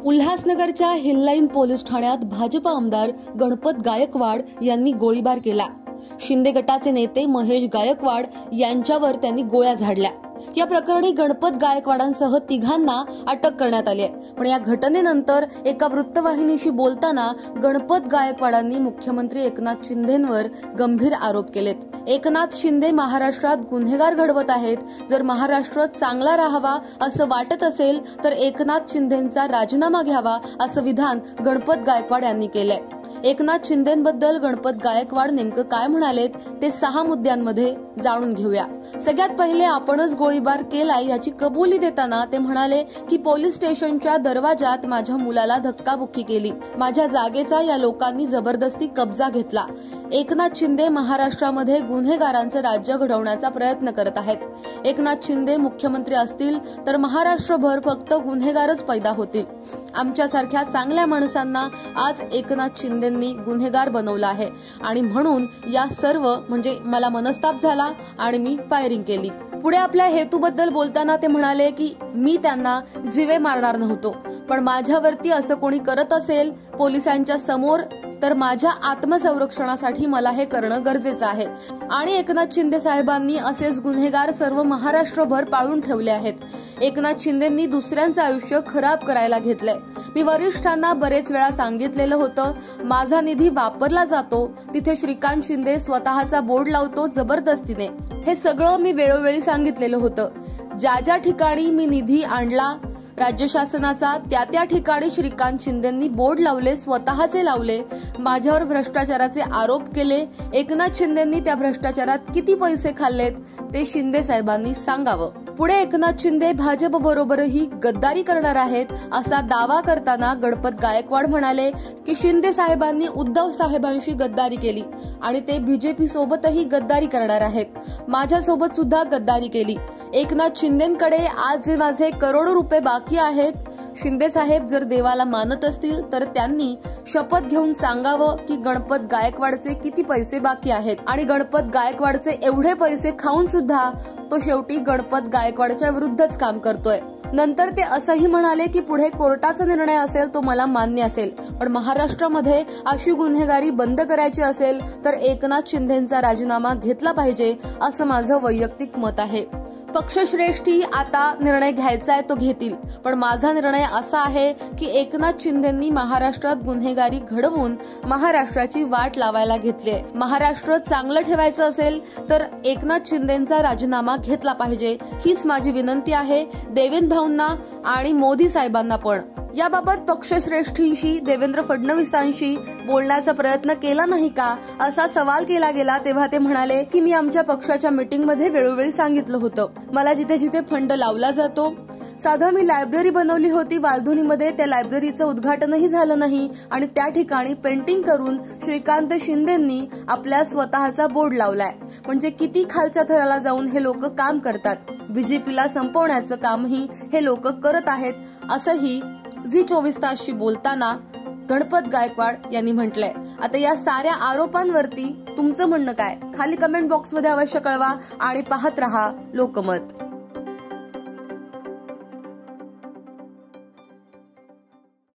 उल्हासनगरच्या हिललाईन पोलीस ठाण्यात भाजप आमदार गणपत गायकवाड यांनी गोळीबार केला। शिंदे गटाचे नेते महेश गायकवाड यांच्यावर त्यांनी गोळ्या झाडल्या। या प्रकरणी गणपत गायकवाडांसह तिघांना अटक करण्यात आली आहे। पण या घटनेनंतर एका वृत्तवाहिनीशी बोलताना गणपत गायकवाडांनी मुख्यमंत्री एकनाथ शिंदेंवर गंभीर आरोप केलेत। एकनाथ शिंदे महाराष्ट्रात गुन्हेगार घडवत आहेत। जर महाराष्ट्र चांगला राहावा असं वाटत असेल तर एकनाथ शिंदेंचा राजीनामा घ्यावा असं विधान गणपत गायकवाड यांनी केलंय। एकनाथ शिंदेंबद्दल गणपत गायकवाड नेमकं काय म्हणालेत ते 6 मुद्द्यांमध्ये जाणून घेऊया। सगळ्यात पहिले आपणच गोळीबार केलाय याची कबुली देताना ते म्हणाले की पोलीस स्टेशनच्या दरवाजात माझ्या मुलाला धक्काबुक्की केली। माझ्या जागेचा या लोकांनी जबरदस्ती कब्जा घेतला। एकनाथ शिंदे महाराष्ट्रामध्ये गुन्हेगारांचं राज्य घडवण्याचा प्रयत्न करत आहेत। एकनाथ शिंदे मुख्यमंत्री असतील तर महाराष्ट्रभर फक्त गुन्हेगारच पैदा होतील। आमच्यासारख्या चांगल्या माणसांना आज एकनाथ शिंदेंनी गुन्हेगार बनवलं आहे आणि म्हणून या सर्व म्हणजे मला मनस्ताप झाला आणि मी फायरिंग केली। पुढे आपल्या हेतूबद्दल बोलताना ते म्हणाले की मी त्यांना जीवे मारणार नव्हतो, पण माझ्यावरती असं कोणी करत असेल पोलिसांच्या समोर तर माझ्या आत्मसंरक्षणासाठी मला हे करणं गरजेचं आहे। आणि एकनाथ शिंदे साहेबांनी असेच गुन्हेगार सर्व महाराष्ट्रभर पाळून ठेवले आहेत। एकनाथ शिंदेंनी दुसऱ्यांचं आयुष्य खराब करायला घेतलंय। मी वरिष्ठांना बरेच वेळा सांगितलेलं होतं, माझा निधी वापरला जातो तिथे श्रीकांत शिंदे स्वतःचा बोर्ड लावतो जबरदस्तीने। हे सगळं मी वेळोवेळी सांगितलेलं होतं। ज्या ठिकाणी मी निधी आणला राज्य शासनाचा त्या ठिकाणी श्रीकांत शिंदेंनी बोर्ड लावले, स्वतःचे लावले। माझ्यावर भ्रष्टाचाराचे आरोप केले। एकनाथ शिंदेंनी त्या भ्रष्टाचारात किती पैसे खाल्लेत ते शिंदे साहेबांनी सांगावं। पुढे एकनाथ शिंदे भाजप बरोबरही गद्दारी करणार आहेत असा दावा करताना गणपत गायकवाड म्हणाले की शिंदे साहेबांनी उद्धव साहेबांशी गद्दारी केली आणि ते बीजेपी सोबतही गद्दारी करणार आहेत। माझ्यासोबत सुद्धा गद्दारी केली। एकनाथ शिंदेंकडे आज जे माझे करोडो रुपये बाकी आहेत, शिंदे साहेब जर देवाला मानत असतील तर त्यांनी शपथ घेऊन सांगावं की गणपत गायकवाडचे किती पैसे बाकी आहेत आणि गणपत गायकवाडचे एवढे पैसे खाऊन सुद्धा तो शेवटी गणपत गायकवाडच्या विरुद्धच काम करतोय। नंतर ते असंही म्हणाले की पुढे कोर्टाचा निर्णय असेल तो मला मान्य असेल, पण महाराष्ट्रामध्ये अशी गुन्हेगारी बंद करायची असेल तर एकनाथ शिंदेंचा राजीनामा घेतला पाहिजे असं माझं वैयक्तिक मत आहे। पक्षश्रेष्ठी आता निर्णय घ्यायचा आहे तो घेतील, पण माझा निर्णय असा आहे की एकनाथ शिंदेंनी महाराष्ट्रात गुन्हेगारी घडवून महाराष्ट्राची वाट लावायला घेतली आहे। महाराष्ट्र चांगलं ठेवायचं असेल तर एकनाथ शिंदेंचा राजीनामा घेतला पाहिजे हीच माझी विनंती आहे देवेंद्र भाऊंना आणि मोदी साहेबांना पण। याबाबत पक्षश्रेष्ठींशी देवेंद्र फडणवीसांशी बोलण्याचा प्रयत्न केला नाही का असा सवाल केला गेला तेव्हा ते म्हणाले की मी आमच्या पक्षाच्या मीटिंगमध्ये वेळोवेळी सांगितलं होतं, मला जिथे जिथे फंड लावला जातो, साधं मी लायब्ररी बनवली होती वालधुनीमध्ये, त्या लायब्ररीचं उद्घाटनही झालं नाही आणि त्या ठिकाणी पेंटिंग करून श्रीकांत शिंदेंनी आपल्या स्वतःचा बोर्ड लावलाय। म्हणजे किती खालच्या थराला जाऊन हे लोक काम करतात। बीजेपीला संपवण्याचं कामही हे लोक करत आहेत असंही झी24 तासशी बोलताना गणपत गायकवाड यांनी म्हटलंय। आता या साऱ्या आरोपांवरती तुमचं म्हणणं काय खाली कमेंट बॉक्समध्ये अवश्य कळवा आणि पाहत रहा लोकमत।